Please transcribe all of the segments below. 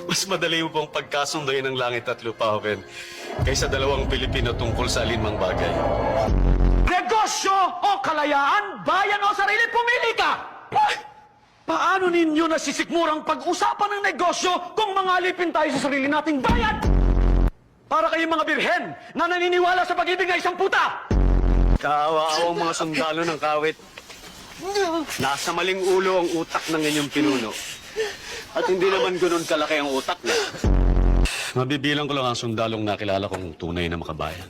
Mas madali mo pang pagkasunduin ng langit at lupa, Hoven, kaysa dalawang Pilipino tungkol sa alinmang bagay. Negosyo o kalayaan, bayan o sarili, pumili ka! Paano ninyo nasisikmurang pag-usapan ng negosyo kung mangalipin tayo sa sarili nating bayan? Para kayong mga birhen na naniniwala sa pag-ibig na isang puta! Kaawa-awang mga sundalo ng kawit. Nasa maling ulo ang utak ng inyong pinuno. At hindi naman ganun kalaki ang utak niya. Mabibilang ko lang ang sundalong nakilala kong tunay na makabayan.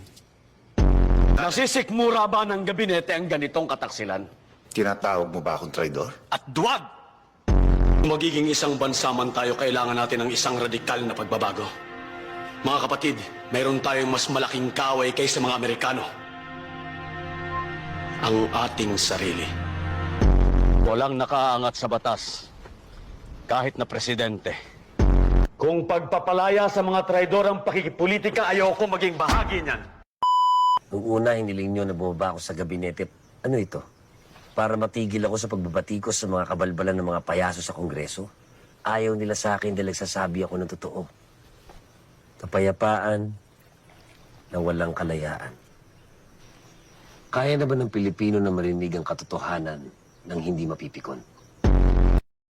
Nasisikmura ba ng gabinete ang ganitong kataksilan? Tinatawag mo ba akong traidor? At duwag! Magiging isang bansa man tayo, kailangan natin ng isang radikal na pagbabago. Mga kapatid, mayroon tayong mas malaking kaway kaysa mga Amerikano. Ang ating sarili. Walang nakaangat sa batas, kahit na presidente. Kung pagpapalaya sa mga traidor ang pakikipolitika, ayoko maging bahagi niyan. Nung una, hiniling nyo na bumaba ako sa gabinete. Ano ito? Para matigil ako sa pagbabatikos sa mga kabalbalan ng mga payaso sa Kongreso? Ayaw nila sa akin dahil nagsasabi ako ng totoo. Kapayapaan na walang kalayaan. Kaya na ba ng Pilipino na marinig ang katotohanan ng hindi mapipikon?